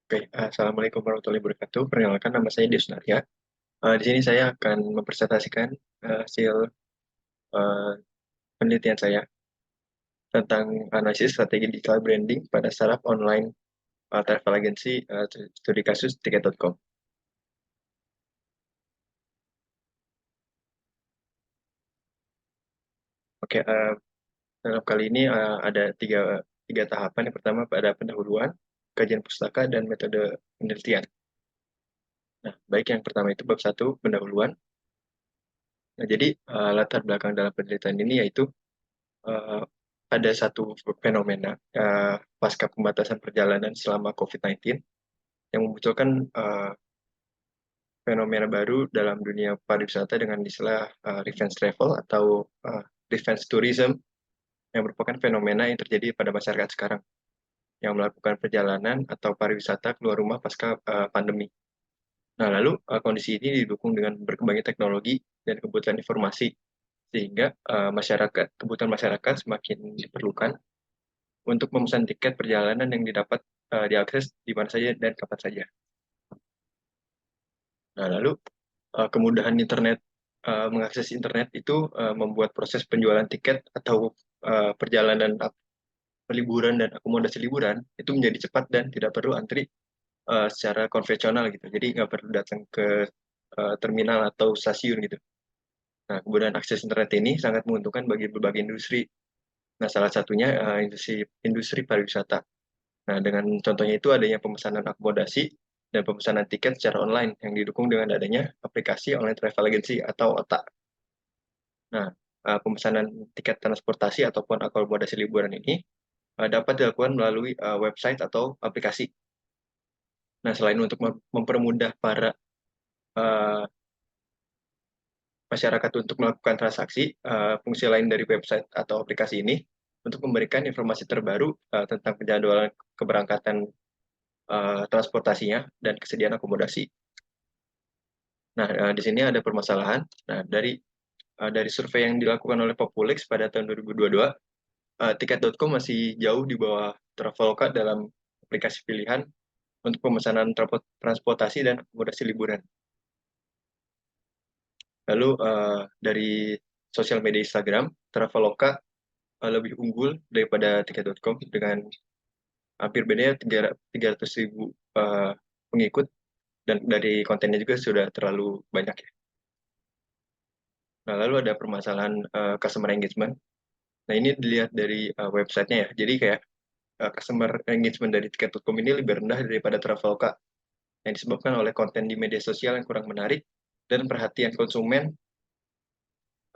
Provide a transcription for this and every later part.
Oke, assalamualaikum warahmatullahi wabarakatuh. Perkenalkan, nama saya Desnaria. Di sini saya akan mempresentasikan hasil eh, penelitian saya tentang analisis strategi digital branding pada startup online travel agency studi kasus tiket.com. Oke, dalam kali ini ada tiga tahapan. Yang pertama pada pendahuluan, kajian pustaka, dan metode penelitian. Nah, baik yang pertama itu bab satu, pendahuluan. Nah, jadi latar belakang dalam penelitian ini yaitu eh, ada satu fenomena pasca pembatasan perjalanan selama COVID-19 yang memunculkan fenomena baru dalam dunia pariwisata dengan istilah revenge travel atau revenge tourism, yang merupakan fenomena yang terjadi pada masyarakat sekarang yang melakukan perjalanan atau pariwisata keluar rumah pasca pandemi. Nah, lalu kondisi ini didukung dengan berkembangnya teknologi dan kebutuhan informasi, sehingga kebutuhan masyarakat semakin diperlukan untuk memesan tiket perjalanan yang didapat diakses di mana saja dan kapan saja. Nah, lalu kemudahan internet, mengakses internet itu membuat proses penjualan tiket atau perjalanan liburan dan akomodasi liburan itu menjadi cepat dan tidak perlu antri secara konvensional gitu. Jadi nggak perlu datang ke terminal atau stasiun gitu. Nah, kemudahan akses internet ini sangat menguntungkan bagi berbagai industri. Nah, salah satunya industri pariwisata. Nah, dengan contohnya itu adanya pemesanan akomodasi dan pemesanan tiket secara online yang didukung dengan adanya aplikasi online travel agency atau OTA. Nah, pemesanan tiket transportasi ataupun akomodasi liburan ini dapat dilakukan melalui website atau aplikasi. Nah, selain untuk mempermudah para uh, masyarakat untuk melakukan transaksi, fungsi lain dari website atau aplikasi ini untuk memberikan informasi terbaru tentang penjadwalan keberangkatan transportasinya dan kesediaan akomodasi. Nah, di sini ada permasalahan. Nah, dari survei yang dilakukan oleh Populix pada tahun 2022, tiket.com masih jauh di bawah Traveloka dalam aplikasi pilihan untuk pemesanan transportasi dan akomodasi liburan. Lalu dari sosial media Instagram, Traveloka lebih unggul daripada tiket.com dengan hampir bedanya 300.000 pengikut, dan dari kontennya juga sudah terlalu banyak ya. Nah, lalu ada permasalahan customer engagement. Nah, ini dilihat dari websitenya ya. Jadi kayak customer engagement dari tiket.com ini lebih rendah daripada Traveloka, yang disebabkan oleh konten di media sosial yang kurang menarik dan perhatian konsumen,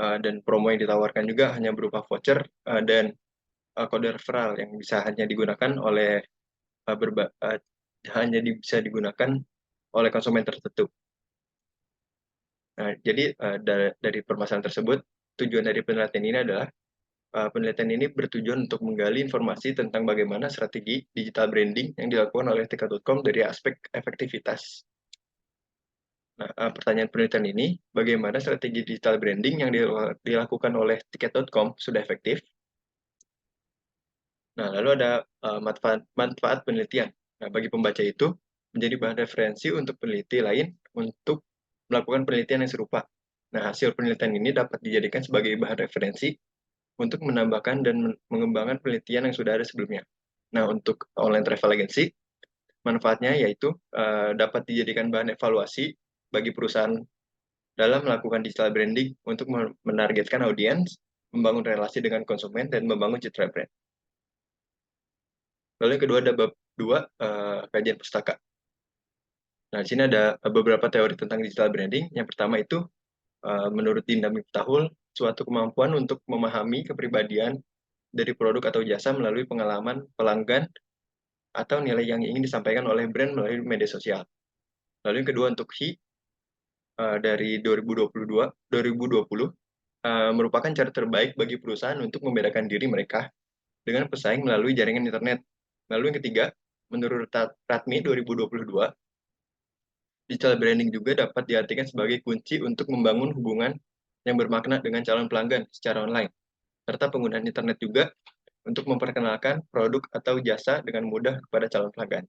dan promo yang ditawarkan juga hanya berupa voucher dan kode referral yang bisa hanya digunakan oleh uh, berba uh, bisa digunakan oleh konsumen tertentu. Nah, jadi dari permasalahan tersebut, tujuan dari penelitian ini adalah penelitian ini bertujuan untuk menggali informasi tentang bagaimana strategi digital branding yang dilakukan oleh Tika.com dari aspek efektivitas. Nah, pertanyaan penelitian ini, bagaimana strategi digital branding yang dilakukan oleh Tiket.com sudah efektif? Nah, lalu ada manfaat penelitian. Nah, bagi pembaca itu menjadi bahan referensi untuk peneliti lain untuk melakukan penelitian yang serupa. Nah, hasil penelitian ini dapat dijadikan sebagai bahan referensi untuk menambahkan dan mengembangkan penelitian yang sudah ada sebelumnya. Nah, untuk online travel agency, manfaatnya yaitu dapat dijadikan bahan evaluasi bagi perusahaan dalam melakukan digital branding untuk menargetkan audiens, membangun relasi dengan konsumen, dan membangun citra brand. Lalu yang kedua ada bab 2, kajian pustaka. Nah, di sini ada beberapa teori tentang digital branding. Yang pertama itu, menurut Dinda Miftahul, suatu kemampuan untuk memahami kepribadian dari produk atau jasa melalui pengalaman pelanggan atau nilai yang ingin disampaikan oleh brand melalui media sosial. Lalu yang kedua untuk Hi, dari 2020, merupakan cara terbaik bagi perusahaan untuk membedakan diri mereka dengan pesaing melalui jaringan internet. Lalu yang ketiga, menurut Ratmi 2022, digital branding juga dapat diartikan sebagai kunci untuk membangun hubungan yang bermakna dengan calon pelanggan secara online, serta penggunaan internet juga untuk memperkenalkan produk atau jasa dengan mudah kepada calon pelanggan.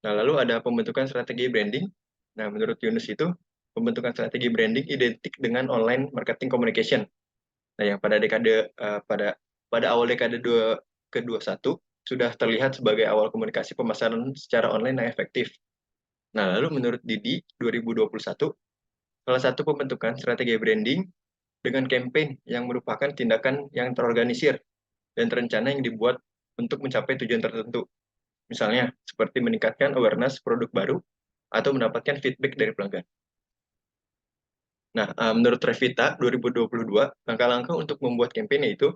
Nah, lalu ada pembentukan strategi branding. Nah, menurut Yunus itu, pembentukan strategi branding identik dengan online marketing communication. Nah, yang pada pada awal dekade ke-21 sudah terlihat sebagai awal komunikasi pemasaran secara online yang efektif. Nah, lalu menurut Didi 2021, salah satu pembentukan strategi branding dengan campaign yang merupakan tindakan yang terorganisir dan terencana yang dibuat untuk mencapai tujuan tertentu. Misalnya, seperti meningkatkan awareness produk baru atau mendapatkan feedback dari pelanggan. Nah, menurut Revita 2022, langkah-langkah untuk membuat campaign itu,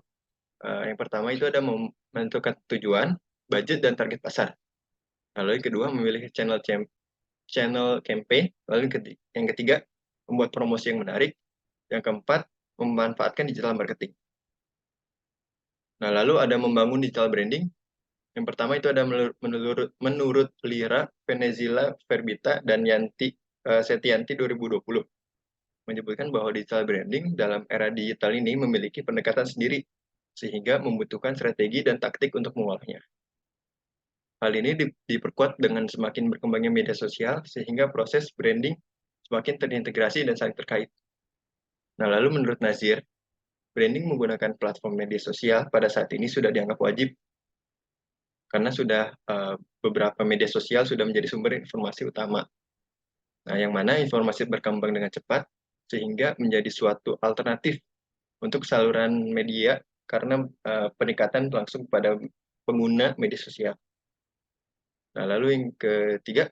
yang pertama itu ada menentukan tujuan, budget, dan target pasar. Lalu yang kedua, memilih channel campaign. Lalu yang ketiga, membuat promosi yang menarik. Yang keempat, memanfaatkan digital marketing. Nah, lalu ada membangun digital branding. Yang pertama itu ada menurut Lira, Venezila, Verbita, dan Setianti 2020. Menyebutkan bahwa digital branding dalam era digital ini memiliki pendekatan sendiri, sehingga membutuhkan strategi dan taktik untuk mengolahnya. Hal ini diperkuat dengan semakin berkembangnya media sosial, sehingga proses branding semakin terintegrasi dan saling terkait. Nah, lalu menurut Nazir, branding menggunakan platform media sosial pada saat ini sudah dianggap wajib, karena beberapa media sosial sudah menjadi sumber informasi utama. Nah, yang mana informasi berkembang dengan cepat, sehingga menjadi suatu alternatif untuk saluran media karena peningkatan langsung pada pengguna media sosial. Nah, lalu yang ketiga,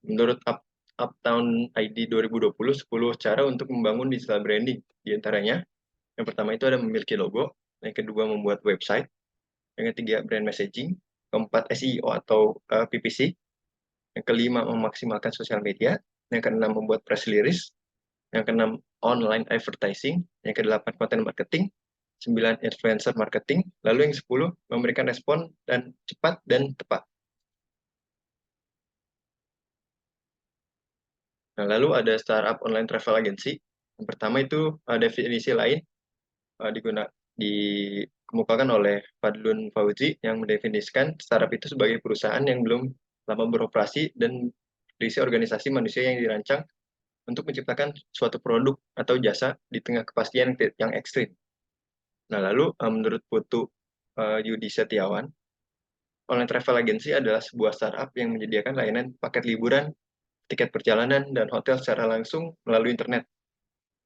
menurut Uptown ID 2020, 10 cara untuk membangun digital branding. Di antaranya, yang pertama itu ada memiliki logo, yang kedua membuat website, yang ketiga brand messaging, keempat SEO atau PPC, yang kelima memaksimalkan sosial media, yang keenam membuat press release, yang keenam online advertising, yang kedelapan content marketing, 9 influencer marketing, lalu yang 10 memberikan respon dan cepat dan tepat. Nah, lalu ada startup online travel agency. Yang pertama itu definisi lain dikemukakan oleh Fadlun Fauzi yang mendefinisikan startup itu sebagai perusahaan yang belum lama beroperasi dan berisi organisasi manusia yang dirancang untuk menciptakan suatu produk atau jasa di tengah kepastian yang ekstrim. Nah, lalu menurut Putu Yudi Setiawan, online travel agency adalah sebuah startup yang menyediakan layanan paket liburan, tiket perjalanan, dan hotel secara langsung melalui internet.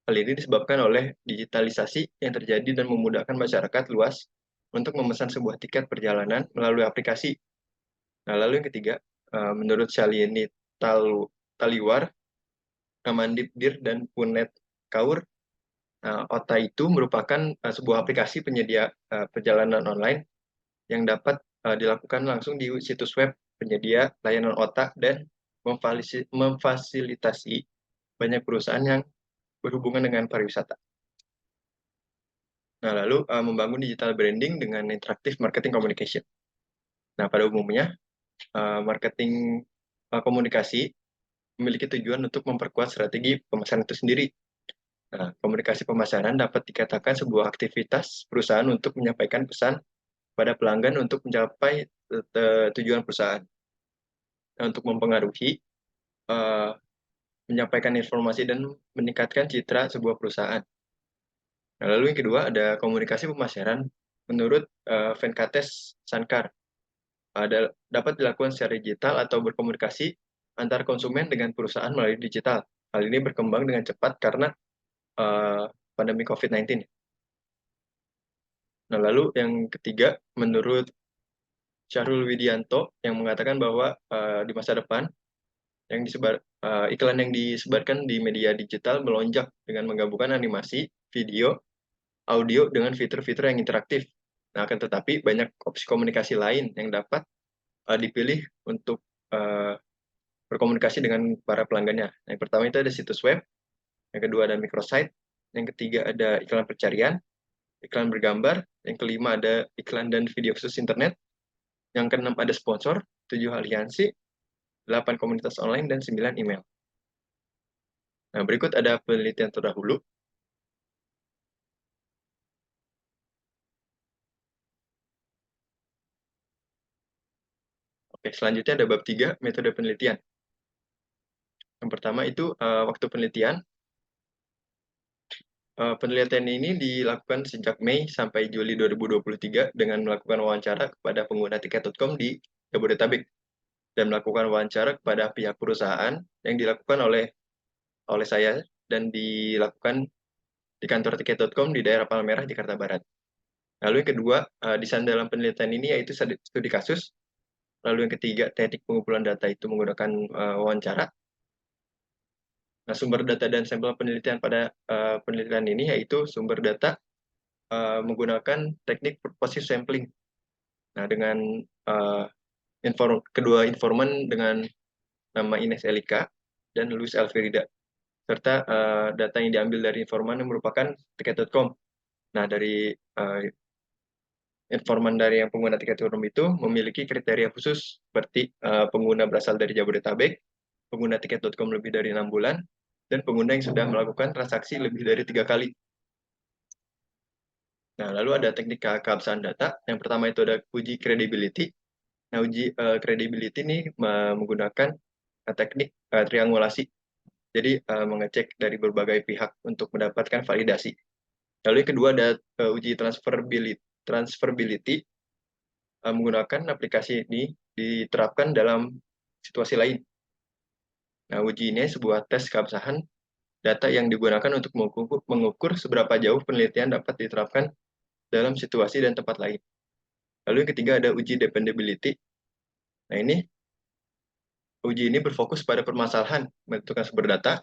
Hal ini disebabkan oleh digitalisasi yang terjadi dan memudahkan masyarakat luas untuk memesan sebuah tiket perjalanan melalui aplikasi. Nah, lalu yang ketiga, menurut Shalini Taliwar, Amandip Dir, dan Punet Kaur, OTA itu merupakan sebuah aplikasi penyedia perjalanan online yang dapat dilakukan langsung di situs web penyedia layanan OTA dan memfasilitasi banyak perusahaan yang berhubungan dengan pariwisata. Nah, lalu membangun digital branding dengan interaktif marketing communication. Nah, pada umumnya, marketing komunikasi memiliki tujuan untuk memperkuat strategi pemasaran itu sendiri. Nah, komunikasi pemasaran dapat dikatakan sebuah aktivitas perusahaan untuk menyampaikan pesan pada pelanggan untuk mencapai tujuan perusahaan. Nah, untuk mempengaruhi, uh, menyampaikan informasi dan meningkatkan citra sebuah perusahaan. Nah, lalu yang kedua ada komunikasi pemasaran. Menurut Venkatesh Sankar, dapat dilakukan secara digital atau berkomunikasi antar konsumen dengan perusahaan melalui digital. Hal ini berkembang dengan cepat karena uh, pandemi COVID-19. Nah, lalu yang ketiga, menurut Syahrul Widianto yang mengatakan bahwa di masa depan iklan yang disebarkan di media digital melonjak dengan menggabungkan animasi, video, audio dengan fitur-fitur yang interaktif. Nah, akan tetapi banyak opsi komunikasi lain yang dapat dipilih untuk uh, berkomunikasi dengan para pelanggannya. Yang pertama itu ada situs web, yang kedua ada microsite, yang ketiga ada iklan pencarian, iklan bergambar, yang kelima ada iklan dan video khusus internet, yang keenam ada sponsor, 7 aliansi, 8 komunitas online, dan 9 email. Nah, berikut ada penelitian terdahulu. Oke, selanjutnya ada bab 3, metode penelitian. Yang pertama itu waktu penelitian. Penelitian ini dilakukan sejak Mei sampai Juli 2023 dengan melakukan wawancara kepada pengguna tiket.com di Jabodetabek dan melakukan wawancara kepada pihak perusahaan yang dilakukan oleh saya dan dilakukan di kantor tiket.com di daerah Palmerah, Jakarta Barat. Lalu yang kedua, desain dalam penelitian ini yaitu studi kasus. Lalu yang ketiga, teknik pengumpulan data itu menggunakan wawancara. Nah, sumber data dan sampel penelitian pada penelitian ini yaitu sumber data menggunakan teknik purposive sampling. Nah, dengan kedua informan dengan nama Ines Elika dan Luis Alverida, serta data yang diambil dari informan yang merupakan tiket.com. Nah, dari informan dari yang pengguna tiket.com itu memiliki kriteria khusus seperti pengguna berasal dari Jabodetabek, pengguna tiket.com lebih dari 6 bulan, dan pengguna yang sudah melakukan transaksi lebih dari 3 kali. Nah, lalu ada teknik keabsahan data. Yang pertama itu ada uji credibility. Nah, uji credibility ini menggunakan teknik triangulasi. Jadi, mengecek dari berbagai pihak untuk mendapatkan validasi. Lalu yang kedua ada uji transferability menggunakan aplikasi ini diterapkan dalam situasi lain. Nah, uji ini sebuah tes keabsahan data yang digunakan untuk mengukur seberapa jauh penelitian dapat diterapkan dalam situasi dan tempat lain. Lalu yang ketiga ada uji dependability. Nah, uji ini berfokus pada permasalahan menentukan sumber data,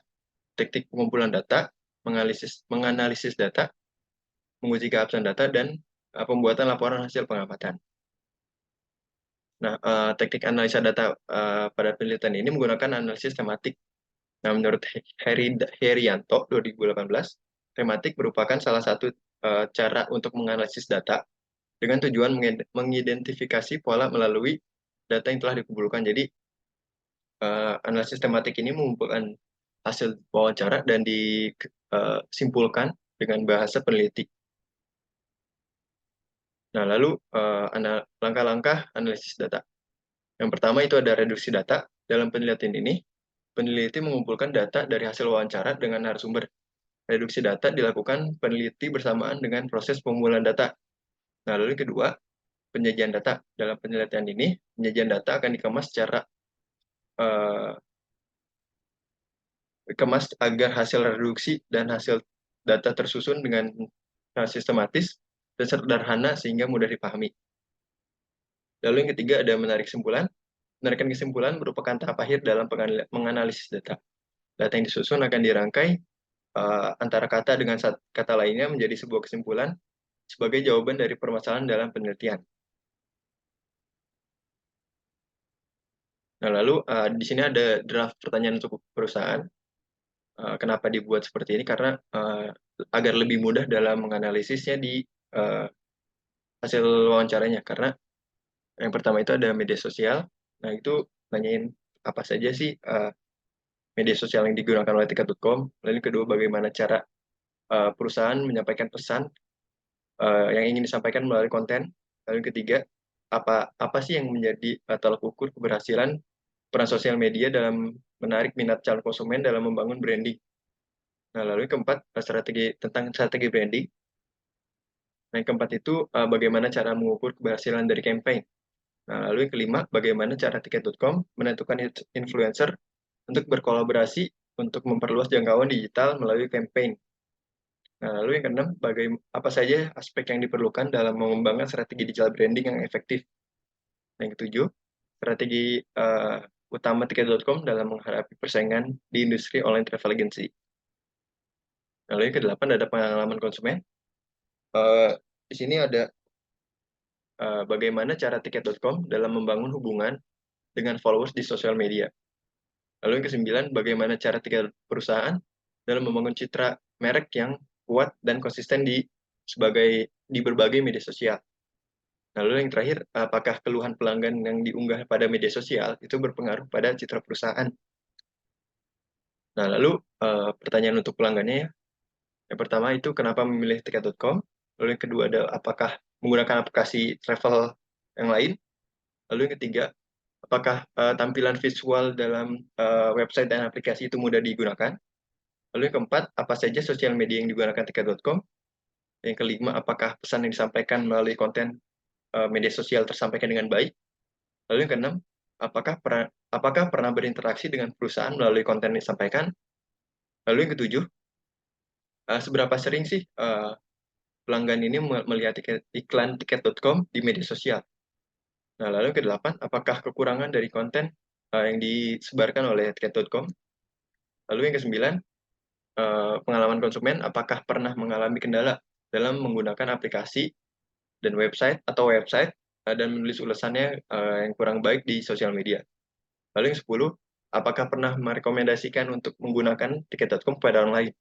teknik pengumpulan data, menganalisis data, menguji keabsahan data, dan pembuatan laporan hasil pengamatan. Nah, teknik analisa data pada penelitian ini menggunakan analisis tematik. Nah, menurut Herianto 2018, tematik merupakan salah satu cara untuk menganalisis data dengan tujuan mengidentifikasi pola melalui data yang telah dikumpulkan. Jadi, analisis tematik ini mengumpulkan hasil wawancara dan disimpulkan dengan bahasa peneliti. Nah, lalu langkah-langkah analisis data. Yang pertama itu ada reduksi data. Dalam penelitian ini, peneliti mengumpulkan data dari hasil wawancara dengan narasumber. Reduksi data dilakukan peneliti bersamaan dengan proses pengumpulan data. Nah, lalu yang kedua, penyajian data. Dalam penelitian ini, penyajian data akan dikemas agar hasil reduksi dan hasil data tersusun dengan sistematis dan sederhana sehingga mudah dipahami. Lalu yang ketiga ada menarik kesimpulan. Menarikan kesimpulan merupakan tahap akhir dalam menganalisis data. Data yang disusun akan dirangkai antara kata dengan kata lainnya menjadi sebuah kesimpulan sebagai jawaban dari permasalahan dalam penelitian. Nah, lalu di sini ada draft pertanyaan untuk perusahaan. Kenapa dibuat seperti ini? Karena agar lebih mudah dalam menganalisisnya di hasil wawancaranya. Karena yang pertama itu ada media sosial. Nah, itu nanyain apa saja sih media sosial yang digunakan oleh tiket.com. Lalu kedua, bagaimana cara perusahaan menyampaikan pesan yang ingin disampaikan melalui konten. Lalu ketiga, apa sih yang menjadi tolak ukur keberhasilan peran sosial media dalam menarik minat calon konsumen dalam membangun branding. Nah, lalu yang keempat, strategi branding. Nah, yang keempat itu bagaimana cara mengukur keberhasilan dari campaign. Nah, lalu yang kelima, bagaimana cara tiket.com menentukan influencer untuk berkolaborasi untuk memperluas jangkauan digital melalui campaign. Nah, lalu yang keenam, apa saja aspek yang diperlukan dalam mengembangkan strategi digital branding yang efektif. Nah, yang ketujuh, strategi utama tiket.com dalam menghadapi persaingan di industri online travel agency. Lalu yang kedelapan ada pengalaman konsumen. Di sini ada bagaimana cara tiket.com dalam membangun hubungan dengan followers di sosial media. Lalu yang kesembilan, bagaimana cara tiket perusahaan dalam membangun citra merek yang kuat dan konsisten di berbagai media sosial. Lalu yang terakhir, apakah keluhan pelanggan yang diunggah pada media sosial itu berpengaruh pada citra perusahaan? Nah, lalu pertanyaan untuk pelanggannya ya. Yang pertama itu kenapa memilih tiket.com? Lalu yang kedua adalah apakah menggunakan aplikasi travel yang lain? Lalu yang ketiga, apakah tampilan visual dalam website dan aplikasi itu mudah digunakan? Lalu yang keempat, apa saja sosial media yang digunakan tiket.com? Yang kelima, apakah pesan yang disampaikan melalui konten media sosial tersampaikan dengan baik? Lalu yang keenam, apakah pernah berinteraksi dengan perusahaan melalui konten yang disampaikan? Lalu yang ketujuh, seberapa sering sih pelanggan ini melihat iklan tiket.com di media sosial? Nah, lalu yang kedelapan, apakah kekurangan dari konten yang disebarkan oleh tiket.com? Lalu yang kesembilan, pengalaman konsumen, apakah pernah mengalami kendala dalam menggunakan aplikasi dan website dan menulis ulasannya yang kurang baik di sosial media. Lalu yang 10, apakah pernah merekomendasikan untuk menggunakan tiket.com kepada orang lain?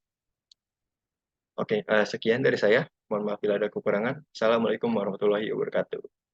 Oke, sekian dari saya. Mohon maaf bila ada kekurangan. Assalamualaikum warahmatullahi wabarakatuh.